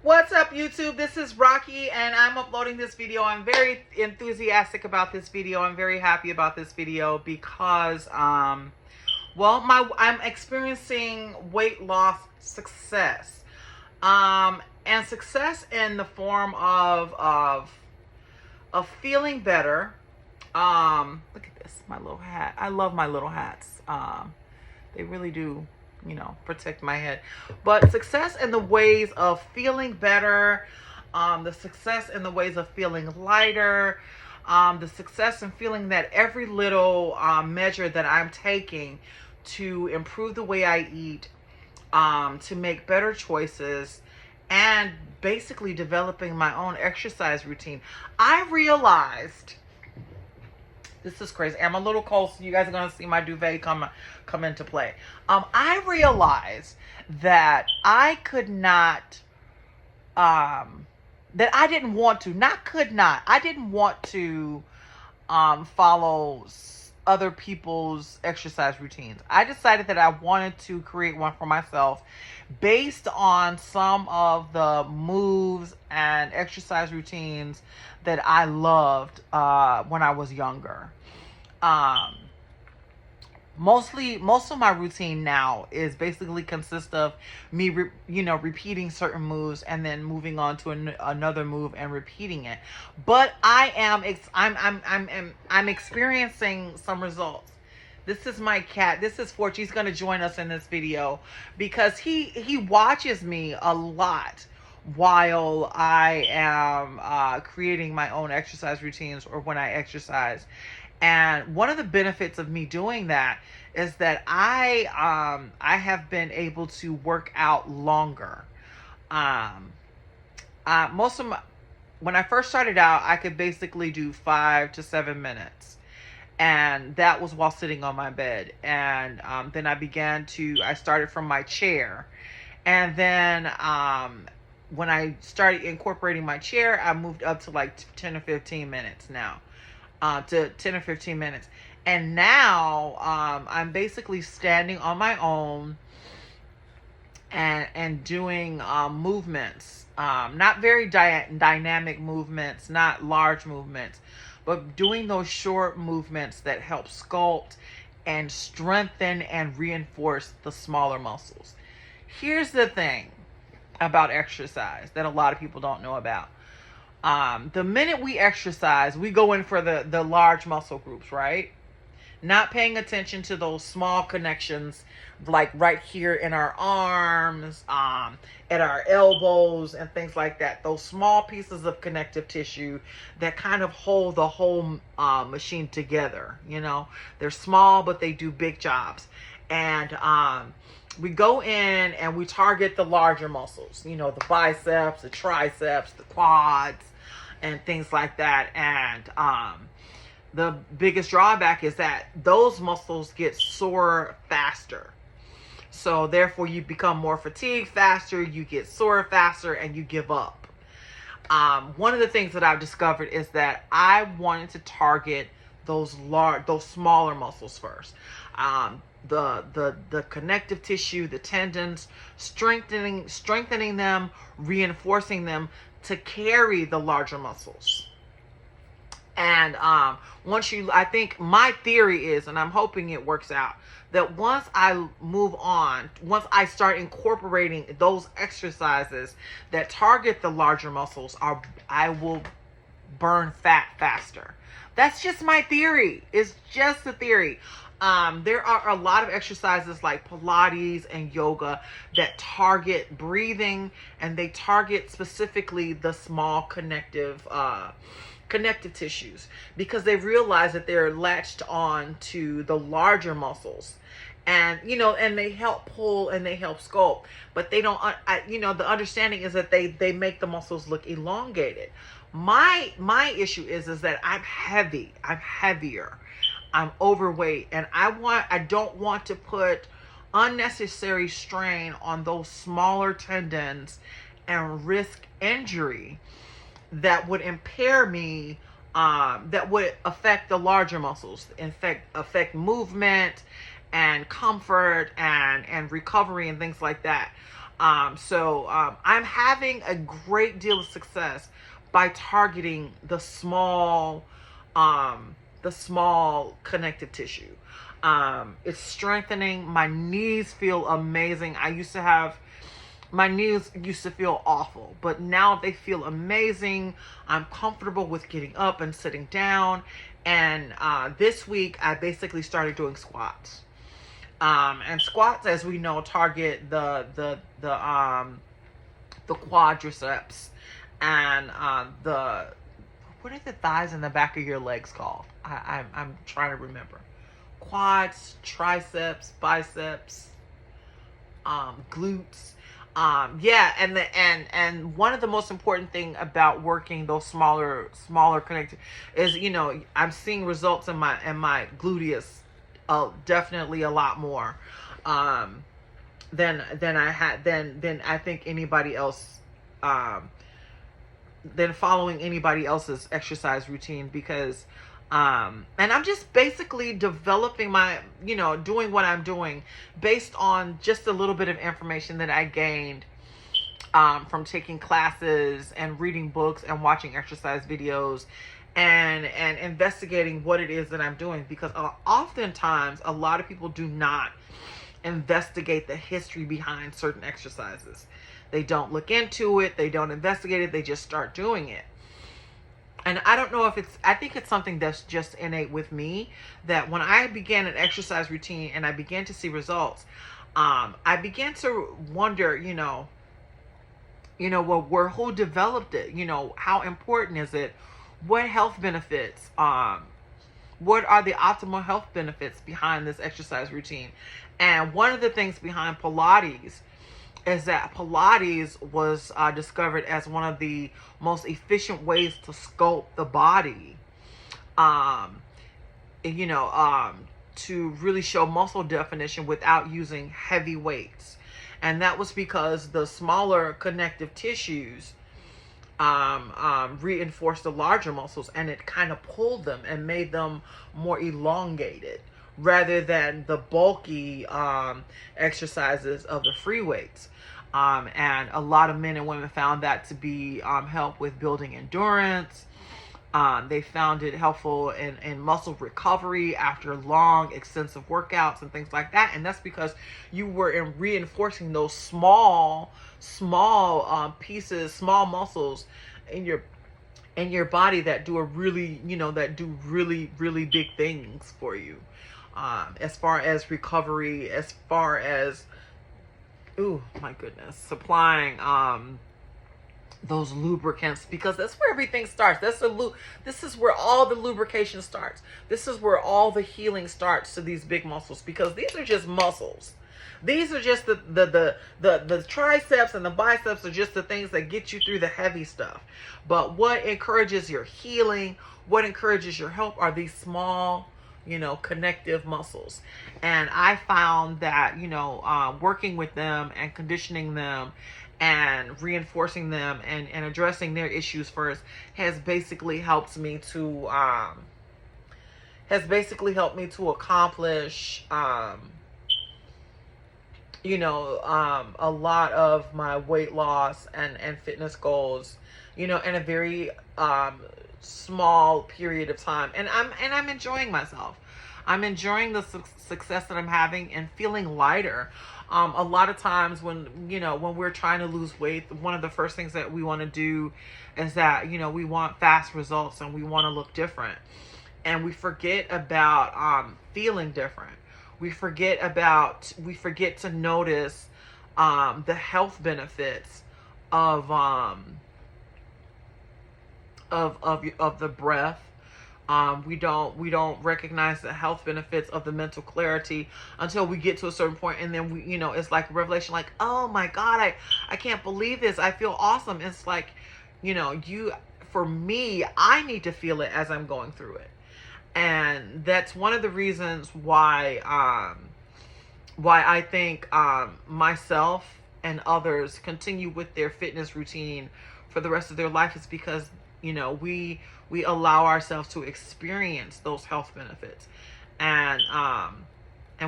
What's up, YouTube? This is Rocky and I'm uploading this video. I'm very enthusiastic about this video. I'm very happy about this video because I'm experiencing weight loss success. And success in the form of feeling better. Look at this, my little hat. I love my little hats. They really do, protect my head. But success in the ways of feeling better, the success in the ways of feeling lighter, the success in feeling that every little measure that I'm taking to improve the way I eat, to make better choices, and basically developing my own exercise routine. I realized, this is crazy. I'm a little cold, so you guys are going to see my duvet come into play. I realized that I could not, that I didn't want to, I didn't want to follow other people's exercise routines. I decided that I wanted to create one for myself based on some of the moves and exercise routines that I loved when I was younger. Most of my routine now is basically consists of me, repeating certain moves and then moving on to another move and repeating it. But I'm experiencing some results. This is my cat. This is Forge. He's going to join us in this video because he watches me a lot while I am creating my own exercise routines or when I exercise. And one of the benefits of me doing that is that I have been able to work out longer. When I first started out, I could basically do 5 to 7 minutes. And that was while sitting on my bed. And then I started from my chair. And then when I started incorporating my chair, I moved up to like 10 or 15 minutes now. To 10 or 15 minutes. And now I'm basically standing on my own and doing movements. Not very dynamic movements, not large movements, but doing those short movements that help sculpt and strengthen and reinforce the smaller muscles. Here's the thing about exercise that a lot of people don't know about. The minute we exercise, we go in for the large muscle groups, right? Not paying attention to those small connections, like right here in our arms, at our elbows and things like that. Those small pieces of connective tissue that kind of hold the whole machine together. They're small, but they do big jobs. And we go in and we target the larger muscles, the biceps, the triceps, the quads, and things like that. And the biggest drawback is that those muscles get sore faster. So therefore you become more fatigued faster, you get sore faster, and you give up. One of the things that I've discovered is that I wanted to target those smaller muscles first. The connective tissue, the tendons, strengthening them, reinforcing them to carry the larger muscles. And I think my theory is, and I'm hoping it works out, that once I start incorporating those exercises that target the larger muscles, I will burn fat faster. That's just my theory. It's just a theory. There are a lot of exercises like Pilates and yoga that target breathing, and they target specifically the small connective tissues, because they realize that they're latched on to the larger muscles, and and they help pull and they help sculpt, but they don't the understanding is that they make the muscles look elongated. My issue is that I'm heavier, I'm overweight, and I don't want to put unnecessary strain on those smaller tendons and risk injury that would impair me, that would affect the larger muscles, affect movement and comfort and recovery and things like that. I'm having a great deal of success by targeting the small connective tissue. It's strengthening. My knees feel amazing. My knees used to feel awful, but now they feel amazing. I'm comfortable with getting up and sitting down. And this week, I basically started doing squats. And squats, as we know, target the quadriceps and the what are the thighs in the back of your legs called? I'm trying to remember. Quads, triceps, biceps, glutes. Yeah, and one of the most important thing about working those smaller connected is, I'm seeing results in my gluteus, definitely a lot more than I think anybody else, than following anybody else's exercise routine, because and I'm just basically developing doing what I'm doing based on just a little bit of information that I gained from taking classes and reading books and watching exercise videos and investigating what it is that I'm doing, because oftentimes a lot of people do not investigate the history behind certain exercises. They don't look into it, they don't investigate it, they just start doing it. And I don't know if I think it's something that's just innate with me, that when I began an exercise routine and I began to see results, I began to wonder, who developed it? How important is it? What health benefits? What are the optimal health benefits behind this exercise routine? And one of the things behind Pilates is that Pilates was discovered as one of the most efficient ways to sculpt the body, to really show muscle definition without using heavy weights. And that was because the smaller connective tissues reinforced the larger muscles, and it kind of pulled them and made them more elongated, rather than the bulky exercises of the free weights. And a lot of men and women found that to be help with building endurance. They found it helpful in muscle recovery after long, extensive workouts and things like that. And that's because you were reinforcing those small pieces, small muscles in your body that do really big things for you. As far as recovery, as far as, oh my goodness, supplying those lubricants, because that's where everything starts. This is where all the lubrication starts. This is where all the healing starts to these big muscles, because these are just muscles. These are just the triceps and the biceps are just the things that get you through the heavy stuff. But what encourages your healing, what encourages your health, are these small, connective muscles. And I found that, working with them and conditioning them and reinforcing them and addressing their issues first has basically helped me to accomplish a lot of my weight loss and fitness goals, in a very small period of time. And I'm enjoying myself. I'm enjoying the success that I'm having and feeling lighter. A lot of times when we're trying to lose weight, one of the first things that we want to do is that, we want fast results and we want to look different. And we forget about feeling different. We forget to notice the health benefits of the breath. We don't recognize the health benefits of the mental clarity until we get to a certain point, and then it's like a revelation, like, oh my God, I can't believe this. I feel awesome. It's like, for me, I need to feel it as I'm going through it. And that's one of the reasons why I think myself and others continue with their fitness routine for the rest of their life, is because we allow ourselves to experience those health benefits, and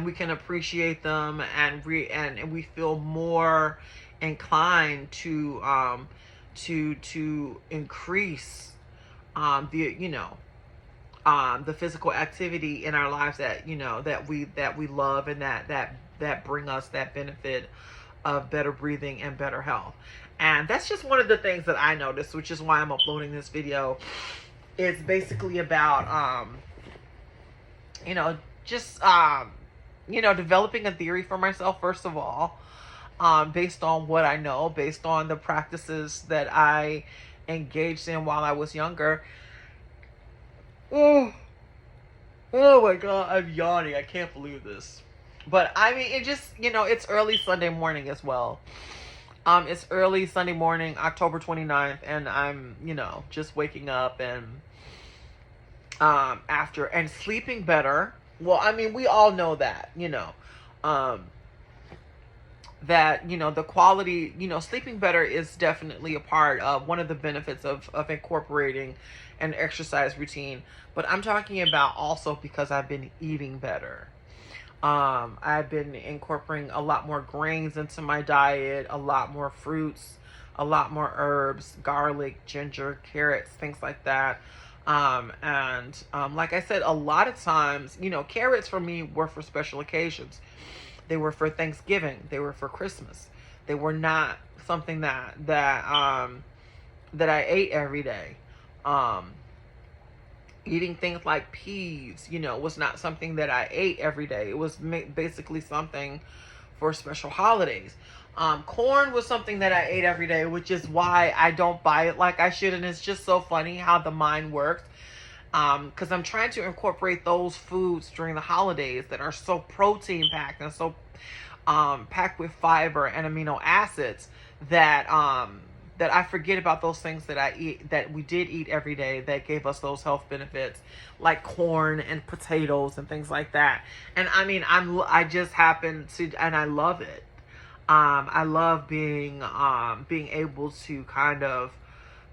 we can appreciate them, and we feel more inclined to increase the the physical activity in our lives that that we love, and that bring us that benefit of better breathing and better health. And that's just one of the things that I noticed, which is why I'm uploading this video. It's basically about just developing a theory for myself, first of all, based on what I know, based on the practices that I engaged in while I was younger. Oh, oh my God, I'm yawning. I can't believe this. But I mean, it just, it's early Sunday morning as well. It's early Sunday morning, October 29th, and I'm, just waking up and after and sleeping better. Well, I mean, we all know that, that, the quality, sleeping better is definitely a part of one of the benefits of incorporating an exercise routine. But I'm talking about also because I've been eating better. I've been incorporating a lot more grains into my diet, a lot more fruits, a lot more herbs, garlic, ginger, carrots, things like that. Like I said, a lot of times, carrots for me were for special occasions. They were for Thanksgiving. They were for Christmas. They were not something that I ate every day. Eating things like peas, was not something that I ate every day. It was basically something for special holidays. Corn was something that I ate every day, which is why I don't buy it like I should. And it's just so funny how the mind works. Because I'm trying to incorporate those foods during the holidays that are so protein packed and so packed with fiber and amino acids that that I forget about those things that I eat, that we did eat every day, that gave us those health benefits, like corn and potatoes and things like that. And I mean, I just happen to, and I love it. I love being able to kind of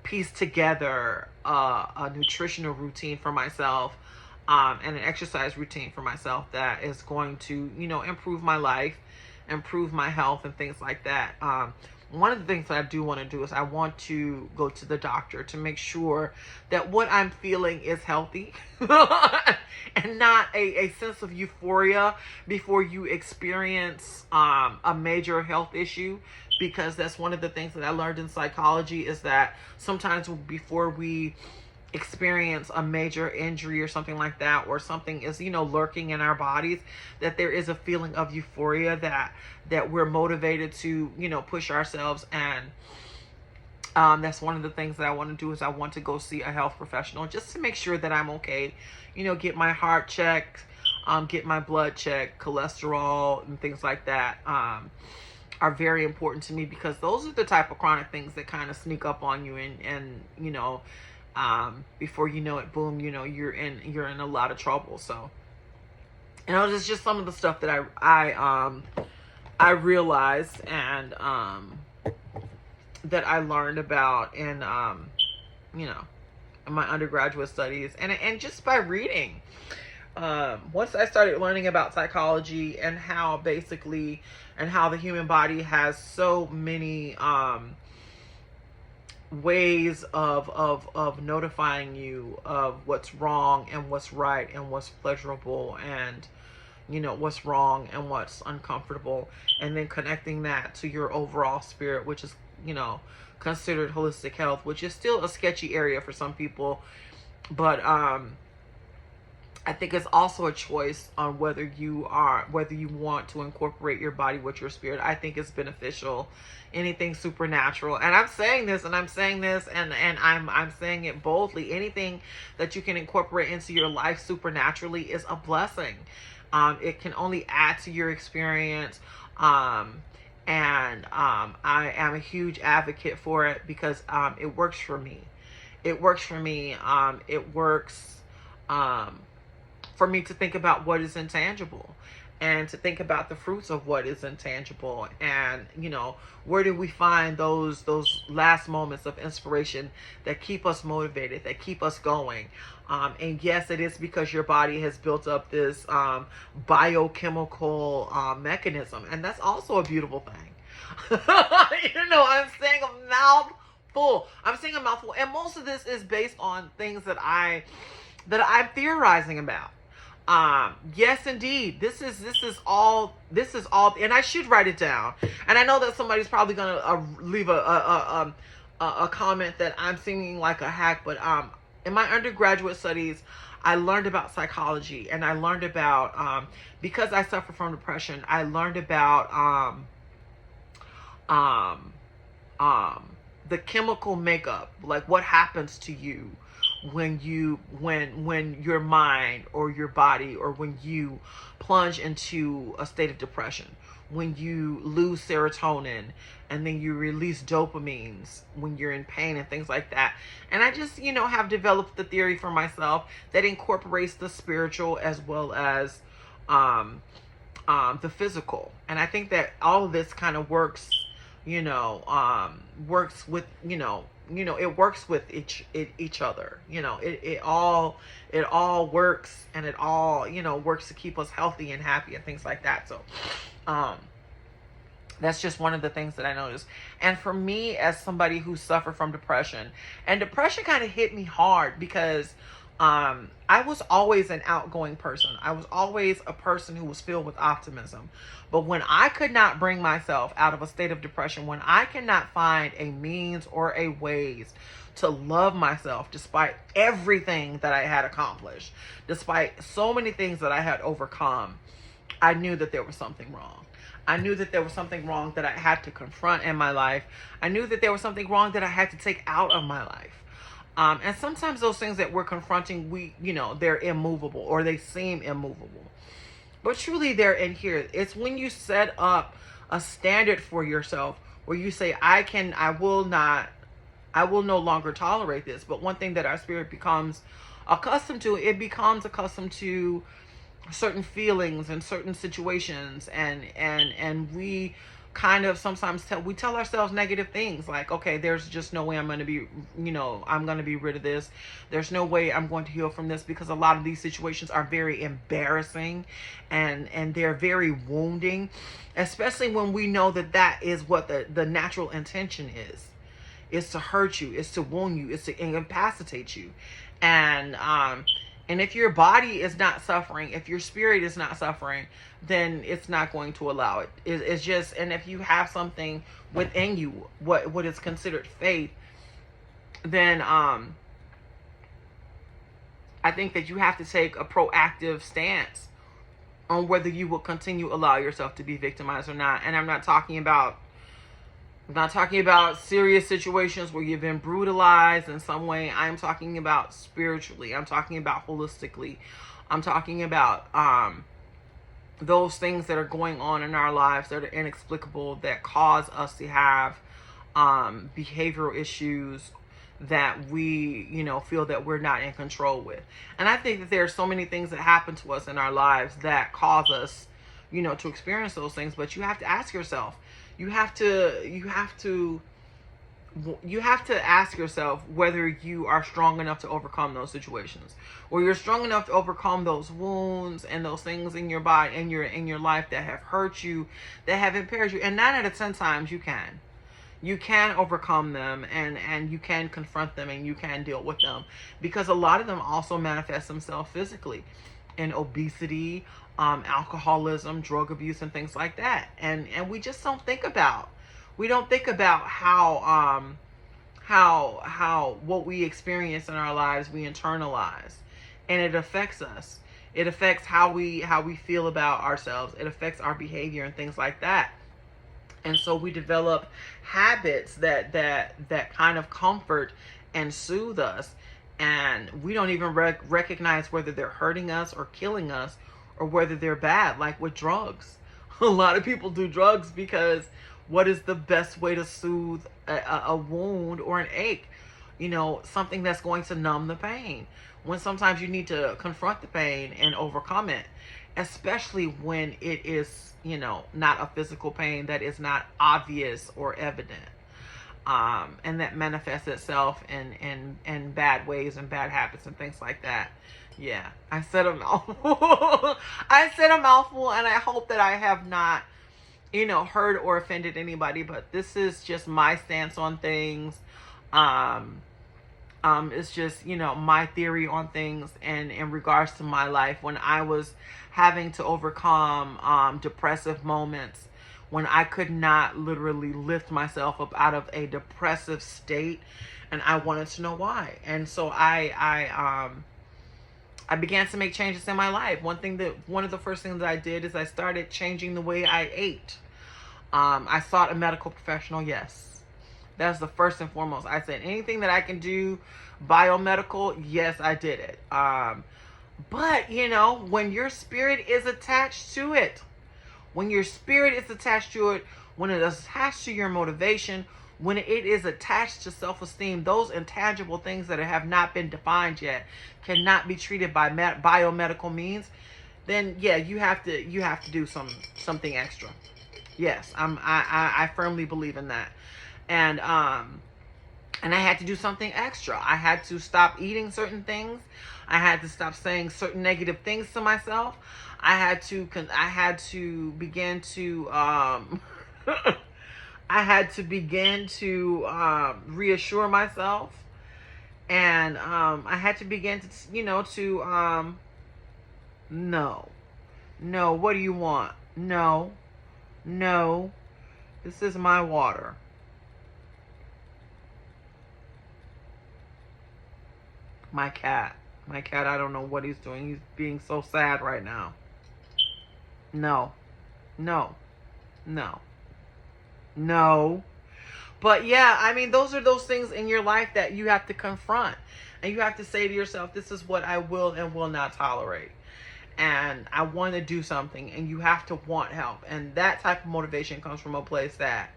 piece together a nutritional routine for myself, and an exercise routine for myself that is going to, improve my life, improve my health, and things like that. One of the things that I do want to do is I want to go to the doctor to make sure that what I'm feeling is healthy and not a sense of euphoria before you experience a major health issue. Because that's one of the things that I learned in psychology, is that sometimes before we experience a major injury or something like that, or something is lurking in our bodies, that there is a feeling of euphoria that we're motivated to push ourselves. And that's one of the things that I want to do, is I want to go see a health professional just to make sure that I'm okay, get my heart checked, get my blood checked, cholesterol and things like that are very important to me, because those are the type of chronic things that kind of sneak up on you, and before you know it, boom, you're in a lot of trouble. So, it's just some of the stuff that I realized, and that I learned about in in my undergraduate studies, and just by reading. Once I started learning about psychology and how the human body has so many ways of notifying you of what's wrong and what's right and what's pleasurable, and what's wrong and what's uncomfortable, and then connecting that to your overall spirit, which is considered holistic health, which is still a sketchy area for some people. But I think it's also a choice on whether you want to incorporate your body with your spirit. I think it's beneficial. Anything supernatural, and I'm saying this, and I'm saying it boldly. Anything that you can incorporate into your life supernaturally is a blessing. It can only add to your experience. I am a huge advocate for it, because it works for me. It works for me. It works for me to think about what is intangible, and to think about the fruits of what is intangible. And where do we find those last moments of inspiration that keep us motivated, that keep us going? And yes, it is because your body has built up this biochemical mechanism, and that's also a beautiful thing. I'm saying a mouthful. I'm saying a mouthful. And most of this is based on things that I'm theorizing about. Yes, indeed. This is all, and I should write it down. And I know that somebody's probably gonna leave a comment that I'm seeming like a hack, but in my undergraduate studies, I learned about psychology, and I learned about because I suffer from depression. I learned about um, the chemical makeup, like what happens to you when your mind or your body, or when you plunge into a state of depression, when you lose serotonin, and then you release dopamines when you're in pain and things like that. And I just have developed the theory for myself that incorporates the spiritual as well as the physical. And I think that all of this kind of works works with it works with each other. It all works, and it all works to keep us healthy and happy and things like that. So that's just one of the things that I noticed. And for me, as somebody who suffered from depression, and depression kind of hit me hard because I was always an outgoing person. I was always a person who was filled with optimism. But when I could not bring myself out of a state of depression, when I cannot find a means or a ways to love myself despite everything that I had accomplished, despite so many things that I had overcome, I knew that there was something wrong. I knew that there was something wrong that I had to confront in my life. I knew that there was something wrong that I had to take out of my life. And sometimes those things that we're confronting, they're immovable, or they seem immovable. But truly they're in here. It's when you set up a standard for yourself where you say, I will no longer tolerate this. But one thing that our spirit becomes accustomed to, it becomes accustomed to certain feelings and certain situations, and we kind of sometimes tell ourselves negative things like, okay, there's just no way I'm going to be rid of this. There's no way I'm going to heal from this, because a lot of these situations are very embarrassing and they're very wounding, especially when we know that is what the natural intention is to hurt you, is to wound you, is to incapacitate you. And if your body is not suffering, if your spirit is not suffering, then it's not going to allow it. It's just, and if you have something within you, what is considered faith, then I think that you have to take a proactive stance on whether you will continue to allow yourself to be victimized or not. And I'm not talking about serious situations where you've been brutalized in some way. I'm talking about spiritually. I'm talking about holistically. I'm talking about those things that are going on in our lives that are inexplicable, that cause us to have behavioral issues that we, feel that we're not in control with. And I think that there are so many things that happen to us in our lives that cause us, to experience those things. But you have to ask yourself, you have to ask yourself whether you are strong enough to overcome those situations, or you're strong enough to overcome those wounds and those things in your body, in your life, that have hurt you, that have impaired you. And 9 out of 10 times you can overcome them, and you can confront them, and you can deal with them, because a lot of them also manifest themselves physically in obesity, alcoholism, drug abuse, and things like that. And we just don't think about how what we experience in our lives we internalize, and it affects us. It affects how we feel about ourselves. It affects our behavior and things like that. And so we develop habits that kind of comfort and soothe us, and we don't even recognize whether they're hurting us or killing us, or whether they're bad. Like with drugs, a lot of people do drugs because what is the best way to soothe a wound or an ache? Something that's going to numb the pain, when sometimes you need to confront the pain and overcome it, especially when it is, not a physical pain that is not obvious or evident, and that manifests itself in bad ways and bad habits and things like that. Yeah, I said a mouthful. I said a mouthful, and I hope that I have not hurt or offended anybody, but this is just my stance on things. Um, it's just, my theory on things, and in regards to my life when I was having to overcome depressive moments, when I could not literally lift myself up out of a depressive state, and I wanted to know why. And so I began to make changes in my life. One of the first things that I did is I started changing the way I ate. I sought a medical professional. Yes, that's the first and foremost. I said anything that I can do biomedical. Yes, I did it. But when your spirit is attached to it, when your spirit is attached to it, when it is attached to your motivation, when it is attached to self-esteem, those intangible things that have not been defined yet cannot be treated by biomedical means, then yeah, you have to do something extra. Yes, I firmly believe in that. And I had to do something extra. I had to stop eating certain things. I had to stop saying certain negative things to myself. I had to begin to I had to begin to reassure myself, and I had to begin to no, what do you want? No, this is my water. My cat, I don't know what he's doing. He's being so sad right now. No. But yeah, I mean, those are those things in your life that you have to confront, and you have to say to yourself, this is what I will and will not tolerate, and I want to do something. And you have to want help, and that type of motivation comes from a place that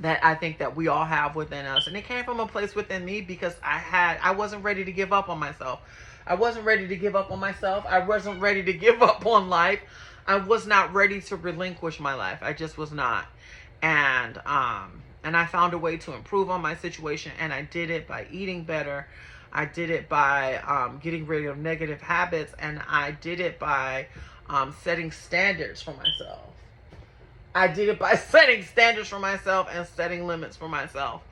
I think that we all have within us. And it came from a place within me because I wasn't ready to give up on myself. I wasn't ready to give up on myself. I wasn't ready to give up on life. I was not ready to relinquish my life. I just was not. And I found a way to improve on my situation, and I did it by eating better. I did it by getting rid of negative habits, and I did it by setting standards for myself. I did it by setting standards for myself and setting limits for myself,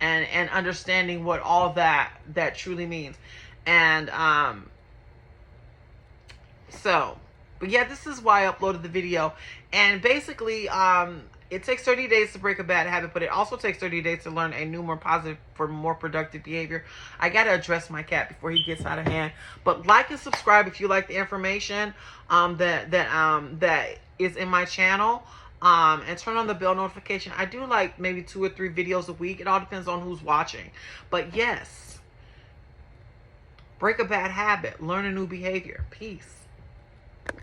and understanding what all that truly means. And but yeah, this is why I uploaded the video. And basically, it takes 30 days to break a bad habit, but it also takes 30 days to learn a new, more positive, for more productive behavior. I got to address my cat before he gets out of hand. But like and subscribe if you like the information that is in my channel. And turn on the bell notification. I do like maybe 2 or 3 videos a week. It all depends on who's watching. But yes, break a bad habit, learn a new behavior. Peace.